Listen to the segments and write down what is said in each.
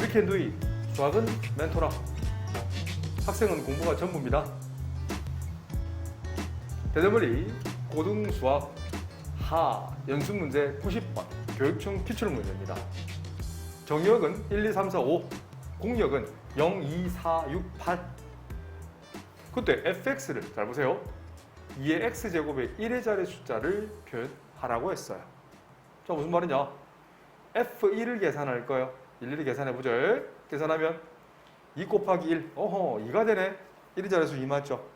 We can do it. 수학은 멘토라. 학생은 공부가 전부입니다. 대대머리 고등수학 하 연습문제 90번 교육청 기출문제입니다. 정의역은 1, 2, 3, 4, 5, 공역은 0, 2, 4, 6, 8. 그때 fx를 잘 보세요. 2의 x제곱의 1의 자리 숫자를 표현하라고 했어요. 자, 무슨 말이냐? f1을 계산할 거예요. 일일이 계산해보죠. 계산하면 2 곱하기 1. 어허, 2가 되네. 1의 자리수 2 맞죠?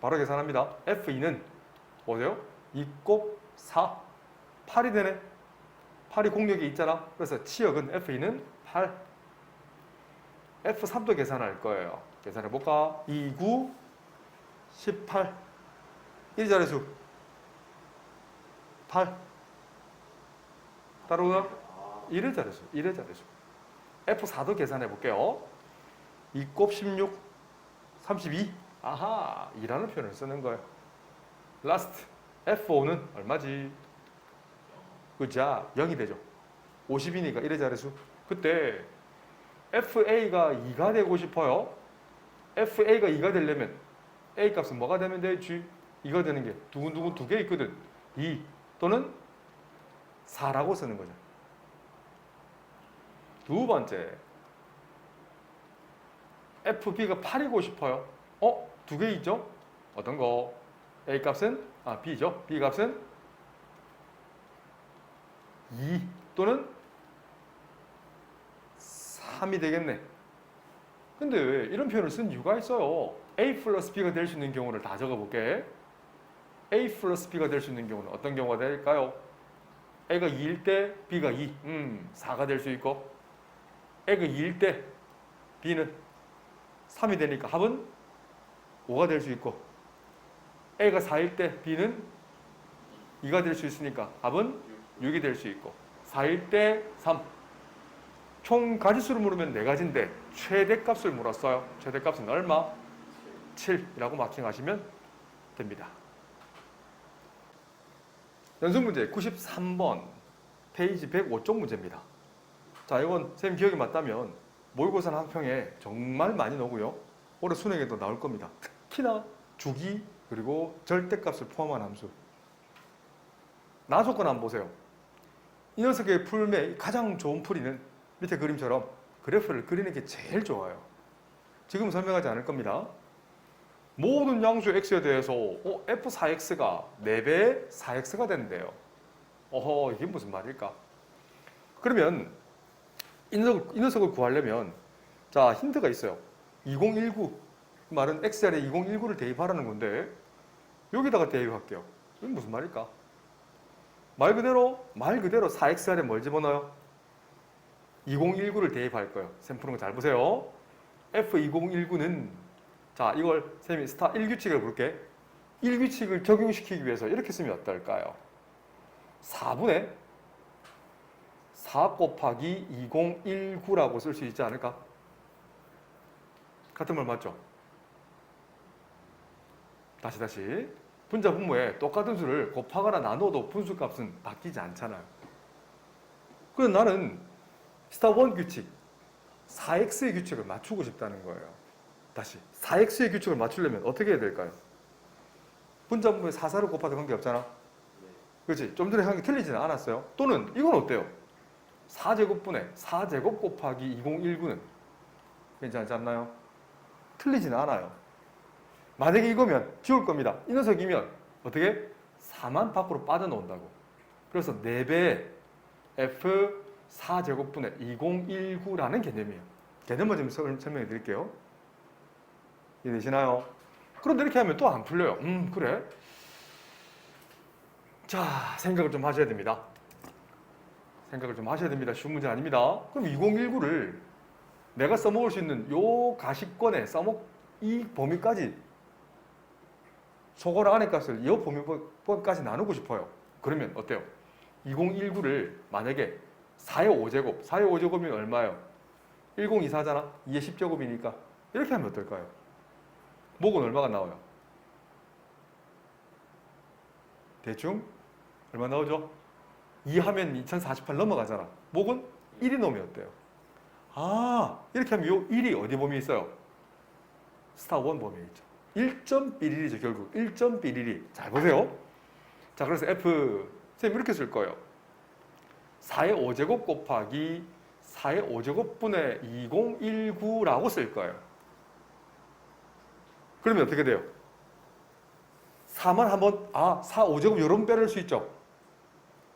바로 계산합니다. f2는 뭐세요? 2 곱 4. 8이 되네. 8이 공역에 있잖아. 그래서 치역은 f2는 8. f3도 계산할 거예요. 계산해볼까? 2, 9, 18. 1의 자리수 8. 따라오나? 1의 자리수, 1의 자리수. F4도 계산해 볼게요. 2 곱 16, 32. 아하, 2라는 표현을 쓰는 거예요. 라스트, F5는 얼마지? 그자 0이 되죠. 50이니까 1의 자리수. 그때 FA가 2가 되고 싶어요. FA가 2가 되려면 A 값은 뭐가 되면 되지? 2가 되는 게 두근두근 2개 있거든. 2 또는 4라고 쓰는 거죠. 두 번째, FB가 8이고 싶어요. 2개 있죠? 어떤 거? A 값은? B죠. B 값은 2 또는 3이 되겠네. 근데 왜 이런 표현을 쓴 이유가 있어요. A 플러스 B가 될 수 있는 경우를 다 적어볼게. A 플러스 B가 될 수 있는 경우는 어떤 경우가 될까요? A가 2일 때 B가 2, 4가 될 수 있고, A가 2일 때 B는 3이 되니까 합은 5가 될 수 있고, A가 4일 때 B는 2가 될 수 있으니까 합은 6이 될 수 있고, 4일 때 3. 총 가지수를 물으면 4가지인데 최대값을 물었어요. 최대값은 얼마? 7이라고 마킹하시면 됩니다. 연습문제 93번 페이지 105쪽 문제입니다. 자, 이건 선생님 기억이 맞다면 모의고사 학평에 정말 많이 나오고요. 올해 수능에도 나올 겁니다. 특히나 주기 그리고 절대값을 포함한 함수. 나조건 한번 보세요. 이 녀석의 풀매 가장 좋은 풀이는 밑에 그림처럼 그래프를 그리는 게 제일 좋아요. 지금 설명하지 않을 겁니다. 모든 양수 x에 대해서 f4x가 4배의 4x가 된대요. 어허, 이게 무슨 말일까? 그러면 이 녀석을 구하려면 자, 힌트가 있어요. 2019 말은 x자리에 2019를 대입하라는 건데 여기다가 대입할게요. 이게 무슨 말일까? 말 그대로 4x자리에 뭘 집어넣어요? 2019를 대입할 거예요. 샘 푸는 거 잘 보세요. f2019는 자, 이걸 선생님이 스타 1규칙을 볼게. 1규칙을 적용시키기 위해서 이렇게 쓰면 어떨까요? 4분의 4 곱하기 2019라고 쓸 수 있지 않을까? 같은 말 맞죠? 다시. 분자 분모에 똑같은 수를 곱하거나 나눠도 분수값은 바뀌지 않잖아요. 그래서 나는 스타 1 규칙, 4x의 규칙을 맞추고 싶다는 거예요. 다시 4x의 규칙을 맞추려면 어떻게 해야 될까요? 분자 분모에 4를 곱하도 관계없잖아. 그렇지? 좀 전에 한 게 틀리지는 않았어요. 또는 이건 어때요? 4제곱분의 4제곱 곱하기 2019는 괜찮지 않나요? 틀리지는 않아요. 만약에 이거면 지울 겁니다. 이 녀석이면 어떻게? 4만 밖으로 빠져나온다고. 그래서 4배의 f 4제곱분의 2019라는 개념이에요. 개념만 좀 설명해 드릴게요. 이해되시나요? 그런데 이렇게 하면 또 안 풀려요. 그래? 자, 생각을 좀 하셔야 됩니다. 쉬운 문제 아닙니다. 그럼 2019를 내가 써먹을 수 있는 요 가십권에 이 범위까지 소괄호 안의 값을 이 범위까지 나누고 싶어요. 그러면 어때요? 2019를 만약에 4의 5제곱, 4의 5제곱이면 얼마예요? 1024잖아? 2의 10제곱이니까 이렇게 하면 어떨까요? 목은 얼마가 나와요? 대충 얼마 나오죠? 2 하면 2048 넘어가잖아. 목은 1이 넘으면 어때요? 아, 이렇게 하면 요 1이 어디 범위에 있어요? 스타 1 범위에 있죠. 1.11이죠, 결국. 1.11이. 잘 보세요. 자, 그래서 F, 선생님 이렇게 쓸 거예요. 4의 5제곱 곱하기 4의 5제곱분의 2019라고 쓸 거예요. 그러면 어떻게 돼요? 4만 한번, 4, 5제곱 요런 빼낼 수 있죠?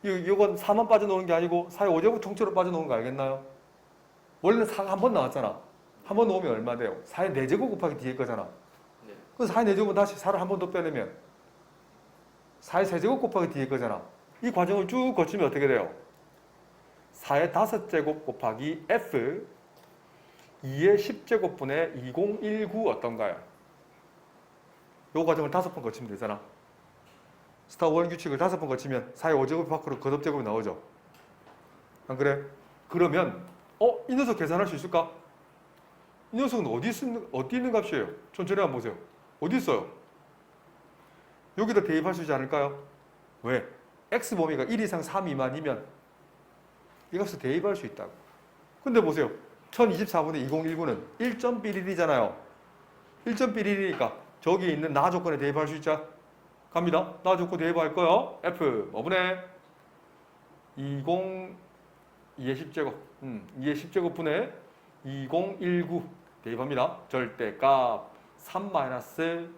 이건 4만 빠져나오는 게 아니고 4의 5제곱 통째로 빠져나오는 거 알겠나요? 원래는 4가 한 번 나왔잖아. 한 번 넣으면 얼마 돼요? 4의 4제곱 곱하기 뒤에 거잖아. 네. 그래서 4의 4제곱은 다시 4를 한 번 더 빼내면 4의 3제곱 곱하기 뒤에 거잖아. 이 과정을 쭉 거치면 어떻게 돼요? 4의 5제곱 곱하기 F 2의 10제곱분의 2019 어떤가요? 이 과정을 5번 거치면 되잖아. 스타 원 규칙을 5번 거치면 4의 5제곱 밖으로 겉업제곱이 나오죠. 안 그래? 그러면 이 녀석 계산할 수 있을까? 이 녀석은 어디 있는 값이에요? 천천히 한번 보세요. 어디 있어요? 여기다 대입할 수 있지 않을까요? 왜? x 범위가 1 이상 3 미만이면 이 값을 대입할 수 있다고. 근데 보세요. 1024분의 2019는 1.11이잖아요. 1.11이니까 저기 있는 나 조건에 대입할 수 있죠? 갑니다. 나 조건 대입할 거요. F 뭐분의 20 2의 10제곱 2의 10제곱분의 2019 대입합니다. 절대값 3 마이너스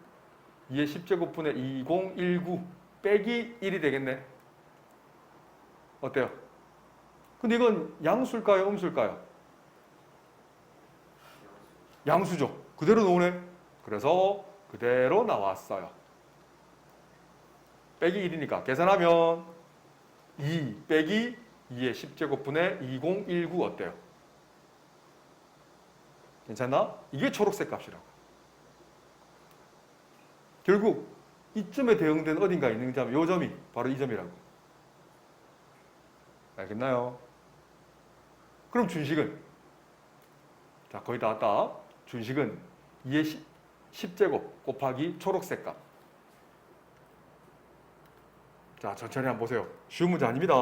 2의 10제곱분의 2019 빼기 1이 되겠네. 어때요? 근데 이건 양수일까요? 음수일까요? 양수죠. 그대로 나오네. 그래서 그대로 나왔어요. 빼기 1이니까 계산하면 2 빼기 2의 10제곱분의 2019 어때요? 괜찮나? 이게 초록색 값이라고. 결국 이점에 대응된 어딘가 있는 점, 요 점이 바로 이 점이라고. 알겠나요? 그럼 준식은? 자, 거의 다 왔다. 준식은 2의 10제곱 곱하기 초록색 값. 자, 천천히 한번 보세요. 쉬운 문제 아닙니다.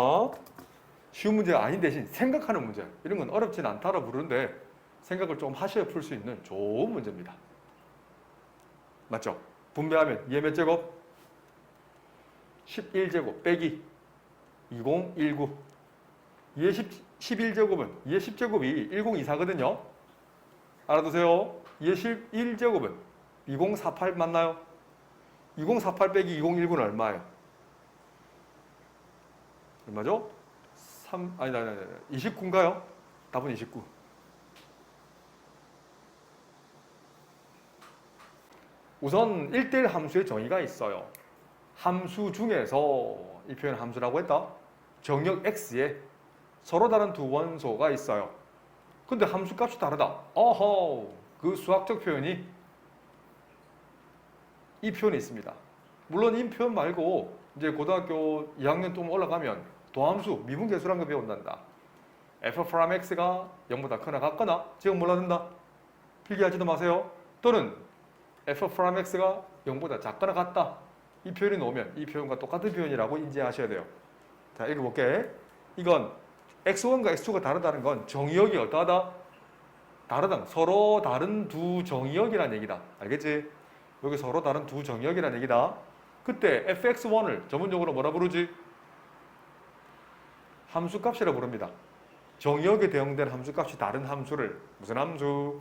쉬운 문제가 아닌 대신 생각하는 문제. 이런 건 어렵진 않다라 부르는데 생각을 좀 하셔야 풀 수 있는 좋은 문제입니다. 맞죠? 분배하면 2의 몇 제곱? 11제곱 빼기 2019. 2의 11제곱은 2의 10제곱이 1024거든요. 알아두세요. 2의 11제곱은 2048 맞나요? 2048 빼기 2019는 얼마예요? 얼마죠? 29인가요? 답은 29. 우선 1대1 함수의 정의가 있어요. 함수 중에서 이 표현 함수라고 했다. 정역 x에 서로 다른 두 원소가 있어요. 근데 함수 값이 다르다. 어허, 그 수학적 표현이 이 표현이 있습니다. 물론 이 표현 말고 이제 고등학교 2학년 좀 올라가면 도함수, 미분계수라는 거 배운단다. f 프라임 x가 0보다 크나 같거나 지금 몰라든다. 필기하지도 마세요. 또는 f 프라임 x가 0보다 작거나 같다. 이 표현이 나오면 이 표현과 똑같은 표현이라고 인지하셔야 돼요. 자, 읽어볼게. 이건 x1과 x2가 다르다는 건 정의역이 어떠하다? 다르다. 서로 다른 두 정의역이라는 얘기다. 알겠지? 여기 서로 다른 두 정의역이라는 얘기다. 그때 fx1을 전문적으로 뭐라 부르지? 함수값이라 부릅니다. 정의역에 대응된 함수값이 다른 함수를 무슨 함수?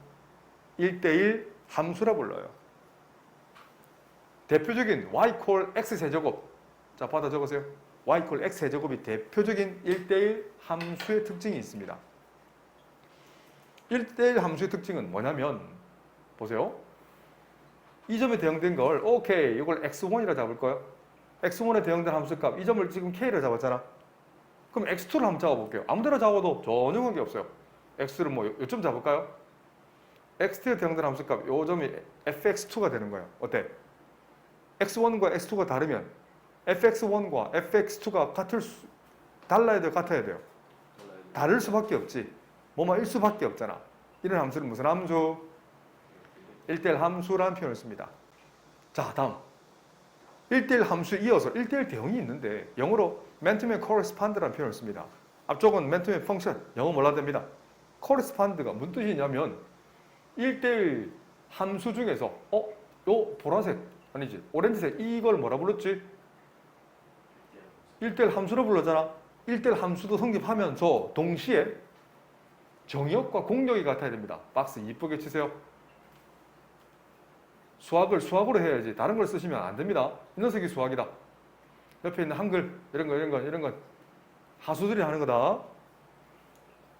1대1 함수라 불러요. 대표적인 y 콜 x 세제곱. 자, 받아 적으세요. y 콜 x 세제곱이 대표적인 1대1 함수의 특징이 있습니다. 1대1 함수의 특징은 뭐냐면 보세요. 이 점에 대응된 걸 오케이, 이걸 x1이라 잡을 거예요. x1에 대응된 함수값, 이 점을 지금 k라 잡았잖아. 그럼 x2를 한번 잡아볼게요. 아무데나 잡아도 전혀 관계 없어요. x를 뭐 요점 잡을까요? x2에 대응된 함수값, 요 점이 fx2가 되는 거예요. 어때? x1과 x2가 다르면 fx1과 fx2가 달라야 돼요? 같아야 돼요? 다를 수밖에 없지. 뭐만 일 수밖에 없잖아. 이런 함수는 무슨 함수? 1대1 함수라는 표현을 씁니다. 자, 다음. 1대1 함수 이어서 1대1 대응이 있는데 영어로 man-to-man correspond라는 표현을 씁니다. 앞쪽은 man-to-man 펑션, 영어 몰라도 됩니다. correspond가 무슨 뜻이냐면 1대1 함수 중에서 요 보라색 아니지 오렌지색 이걸 뭐라 불렀지? 1대1 함수로 불렀잖아. 1대1 함수도 성립하면서 동시에 정의역과 공역이 같아야 됩니다. 박스 이쁘게 치세요. 수학을 수학으로 해야지 다른 걸 쓰시면 안 됩니다. 이 녀석이 수학이다. 옆에 있는 한글 이런 건 하수들이 하는 거다.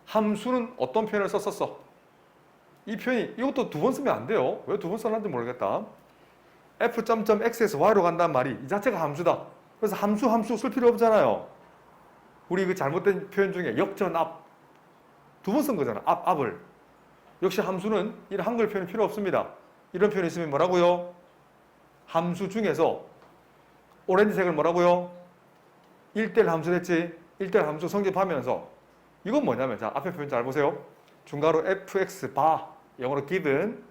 함수는 어떤 표현을 썼었어? 이 표현이 이것도 두 번 쓰면 안 돼요. 왜 두 번 썼는지 모르겠다. f.x에서 y로 간다는 말이 이 자체가 함수다. 그래서 함수 쓸 필요 없잖아요. 우리 그 잘못된 표현 중에 역전 앞 두 번 쓴 거잖아. 앞을. 역시 함수는 이런 한글 표현이 필요 없습니다. 이런 표현이 있으면 뭐라고요? 함수 중에서 오렌지색을 뭐라고요? 1대1 함수 됐지? 1대1 함수 성립하면서 이건 뭐냐면 자 앞에 표현 잘 보세요. 중괄호 fx 바 영어로 given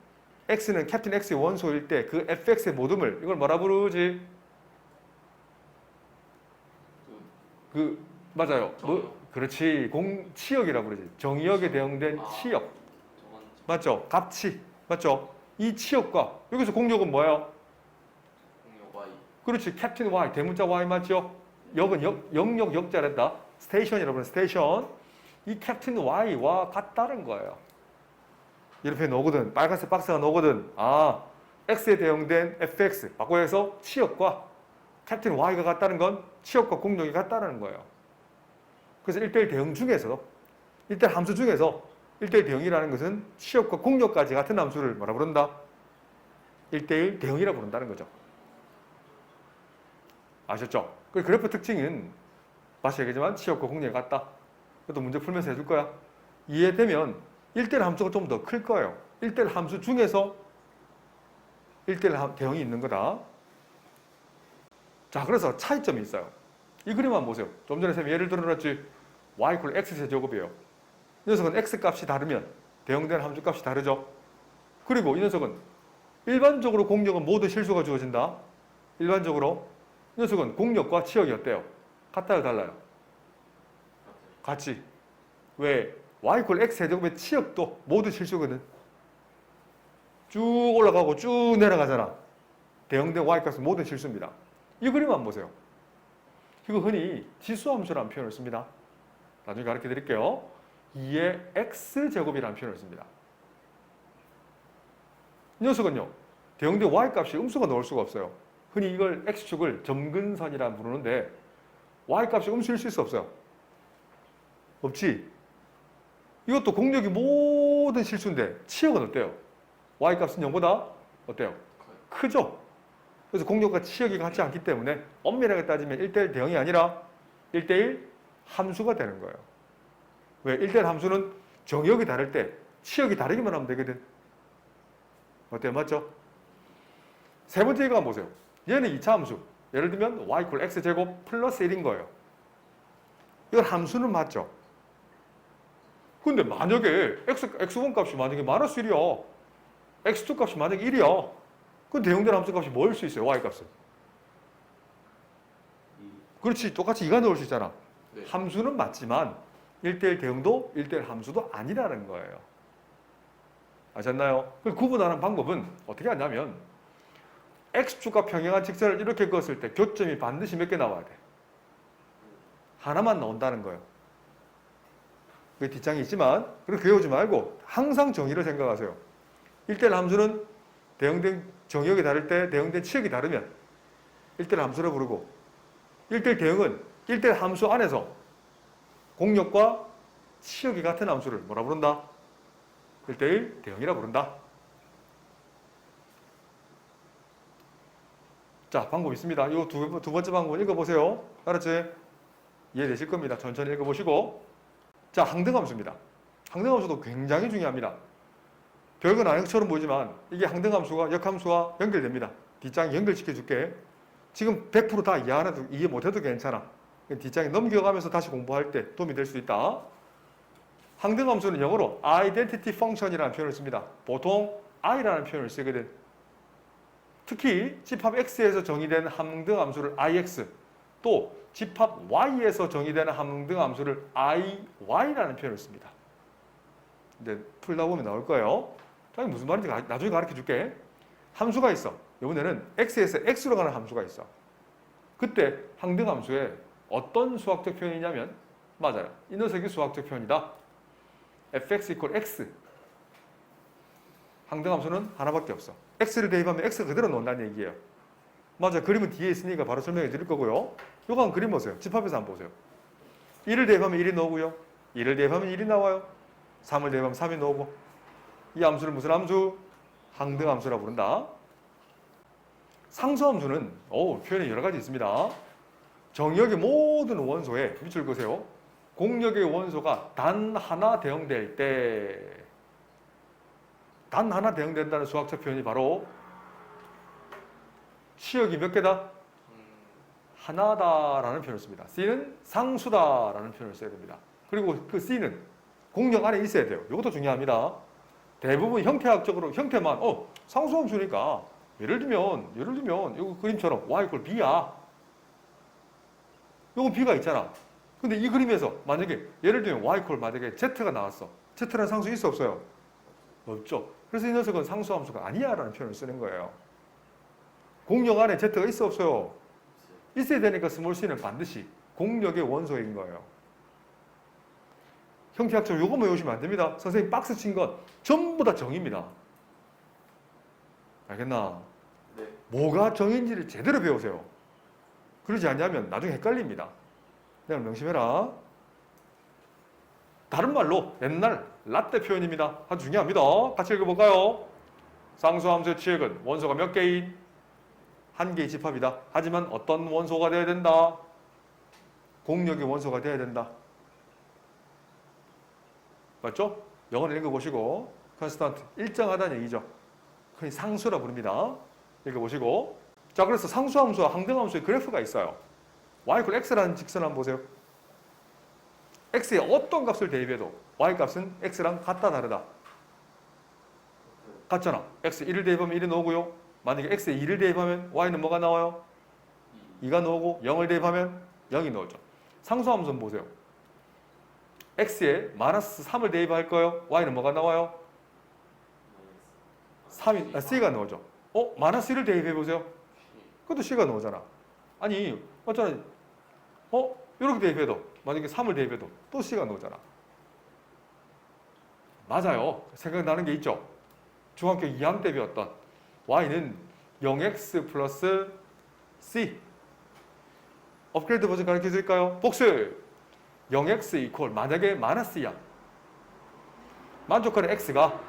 x는 캡틴 x의 원소일 때 그 fx의 모둠을 이걸 뭐라 부르지? 맞아요. 그렇지. 치역이라고 그러지. 정의역에 대응된 치역. 맞죠? 값치. 맞죠? 이 치역과 여기서 공역은 뭐예요? 공역 Y. 그렇지. 캡틴 Y. 대문자 Y 맞죠? 역은 영역 역자랬다. 스테이션이라고 하는 스테이션. 이 캡틴 Y와 같다는 거예요. 이렇게 나오거든. 빨간색 박스가 나오거든. X에 대응된 fx. 바꿔서 치역과 캡틴 Y가 같다는 건 치역과 공역이 같다는 거예요. 그래서 1대1 대응 중에서 1대1 함수 중에서 1대1 대응이라는 것은 치역과 공역까지 같은 함수를 뭐라 부른다? 1대1 대응이라 부른다는 거죠. 아셨죠? 그 그래프 특징은 다시 얘기하지만 치역과 공역이 같다. 그것도 문제 풀면서 해줄 거야. 이해되면 1대1 함수가 좀 더 클 거예요. 1대1 함수 중에서 1대1 대응이 있는 거다. 자, 그래서 차이점이 있어요. 이 그림만 보세요. 좀 전에 쌤이 예를 들어놨지. y = x제곱이에요. 이 녀석은 x값이 다르면 대응되는 함수 값이 다르죠. 그리고 이 녀석은 일반적으로 공역은 모두 실수가 주어진다. 일반적으로 이 녀석은 공역과 치역이 어때요? 같아요, 달라요? 같지. 왜? y = x제곱의 치역도 모두 실수거든. 쭉 올라가고 쭉 내려가잖아. 대응된 y값은 모두 실수입니다. 이 그림만 보세요. 이거 흔히 지수함수라는 표현을 씁니다. 나중에 가르쳐 드릴게요. 2의 x제곱이라는 표현을 씁니다. 이 녀석은요. 대응된 y값이 음수가 나올 수가 없어요. 흔히 이걸 x축을 점근선이라 부르는데 y값이 음수일 수 없어요. 없지? 이것도 공역이 모든 실수인데 치역은 어때요? y값은 0보다 어때요? 크죠? 그래서 공역과 치역이 같지 않기 때문에 엄밀하게 따지면 1대1 대응이 아니라 1대1 함수가 되는 거예요. 왜? 1대1 함수는 정역이 다를 때 치역이 다르기만 하면 되거든. 어때요? 맞죠? 세 번째 이거 한번 보세요. 얘는 2차 함수. 예를 들면 y = x제곱 플러스 1인 거예요. 이건 함수는 맞죠? 근데 만약에 x1 값이 만약에 마이너스 1이야. x2 값이 만약에 1이야. 그럼 대응된 함수 값이 뭐일 수 있어요? y 값은. 그렇지. 똑같이 2가 나올 수 있잖아. 네. 함수는 맞지만 1대1 대응도 1대1 함수도 아니라는 거예요. 아셨나요? 그걸 구분하는 방법은 어떻게 하냐면 x축과 평행한 직선을 이렇게 그었을 때 교점이 반드시 몇 개 나와야 돼? 하나만 나온다는 거예요. 그게 뒷장이 있지만 그렇게 외우지 말고 항상 정의를 생각하세요. 1대1 함수는 대응된 정역이 다를 때 대응된 치역이 다르면 1대1 함수를 부르고 1대1 대응은 1대1 함수 안에서 공역과 치역이 같은 함수를 뭐라 부른다? 1대1 대응이라 부른다. 자, 방법 있습니다. 이 두 번째 방법 읽어보세요. 알았지? 이해되실 겁니다. 천천히 읽어보시고. 자, 항등함수입니다. 항등함수도 굉장히 중요합니다. 별건 아닌 것처럼 보이지만 이게 항등함수가 역함수와 연결됩니다. 뒷장에 연결시켜 줄게. 지금 100% 다 이해 못해도 괜찮아. 뒷장에 넘겨가면서 다시 공부할 때 도움이 될 수 있다. 항등함수는 영어로 identity function이라는 표현을 씁니다. 보통 i라는 표현을 쓰거든. 특히 집합 x에서 정의된 항등함수를 ix, 또 집합 y에서 정의되는 항등함수를 iy라는 표현을 씁니다. 이제 풀다 보면 나올 거예요. 자, 이게 무슨 말인지 나중에 가르쳐 줄게. 함수가 있어. 이번에는 x에서 x로 가는 함수가 있어. 그때 항등함수에 어떤 수학적 표현이냐면 맞아요. 이 녀석이 수학적 표현이다. fx equal x. 항등함수는 하나밖에 없어. x를 대입하면 x가 그대로 나온다는 얘기예요. 맞아. 그림은 뒤에 있으니까 바로 설명해 드릴 거고요. 요거 한 그림 보세요. 집합해서 한번 보세요. 1을 대입하면 1이 나오고요. 2를 대입하면 1이 나와요. 3을 대입하면 3이 나오고. 이 함수를 무슨 함수? 항등함수라고 부른다. 상수함수는 표현이 여러 가지 있습니다. 정역의 모든 원소에 밑줄 그으세요. 공역의 원소가 단 하나 대응될 때 단 하나 대응된다는 수학적 표현이 바로 치역이 몇 개다? 하나다라는 표현을 씁니다. C는 상수다라는 표현을 써야 됩니다. 그리고 그 C는 공역 안에 있어야 돼요. 이것도 중요합니다. 대부분 형태학적으로 형태만 상수함수니까 예를 들면 이거 그림처럼 y equal b야. 이거 b가 있잖아. 근데 이 그림에서 만약에 예를 들면 y equal 만약에 z가 나왔어. z라는 상수 있어 없어요? 없죠. 그래서 이 녀석은 상수함수가 아니야라는 표현을 쓰는 거예요. 공역 안에 z가 있어 없어요? 있어야 되니까 스몰 c는 반드시 공역의 원소인 거예요. 형태학적으로 이것만 외우시면 안 됩니다. 선생님 박스 친 건 전부 다 정의입니다. 알겠나? 네. 뭐가 정의인지를 제대로 배우세요. 그러지 않냐면 나중에 헷갈립니다. 내가 명심해라. 다른 말로 옛날 라떼 표현입니다. 아주 중요합니다. 같이 읽어볼까요? 상수함수의 치역은 원소가 몇 개인? 한 개의 집합이다. 하지만 어떤 원소가 되어야 된다? 공역의 원소가 되어야 된다. 맞죠? 영어를 읽어보시고 컨스탄트 일정하다는 얘기죠. 흔히 상수라 부릅니다. 읽어보시고 자, 그래서 상수함수와 항등함수의 그래프가 있어요. y equal x라는 직선 한번 보세요. x에 어떤 값을 대입해도 y 값은 x랑 같다 다르다. 같잖아. x 1을 대입하면 1이 나오고요. 만약에 x에 2를 대입하면 y는 뭐가 나와요? 2가 나오고 0을 대입하면 0이 나오죠. 상수함수는 보세요. x에 마이너스 3을 대입할 거예요. y는 뭐가 나와요? 3이, c가 나오죠. 마이너스 1을 대입해 보세요. 그것도 c가 나오잖아. 아니, 어쩌나, 이렇게 대입해도, 만약에 3을 대입해도 또 c가 나오잖아. 맞아요. 생각나는 게 있죠. 중학교 2학년 때 배웠던 y는 0x 플러스 c. 업그레이드 버전 가르쳐 드릴까요? 복습! 0x 이퀄 만약에 마이너스야. 만족하는 x가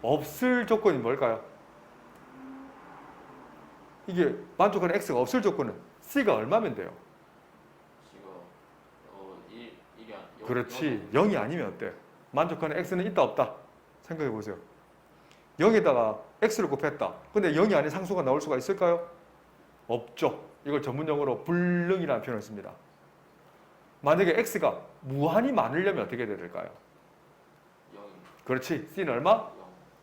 없을 조건이 뭘까요? 이게 만족하는 x가 없을 조건은 c가 얼마면 돼요? C가 1이 아니고 그렇지. 0이 아니면 어때? 만족하는 x는 있다 없다? 생각해 보세요. 0에다가 x를 곱했다. 근데 0이 아닌 상수가 나올 수가 있을까요? 없죠. 이걸 전문용어로 불능이라는 표현을 씁니다. 만약에 x가 무한히 많으려면 어떻게 돼야 될까요? 0입니다. 그렇지. c는 얼마?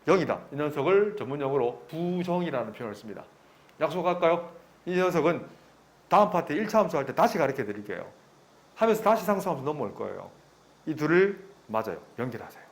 0이다. 이 녀석을 전문용어로 부정이라는 표현을 씁니다. 약속할까요? 이 녀석은 다음 파트 1차 함수 할 때 다시 가르쳐 드릴게요. 하면서 다시 상수함수 넘어올 거예요. 이 둘을 맞아요. 연결하세요.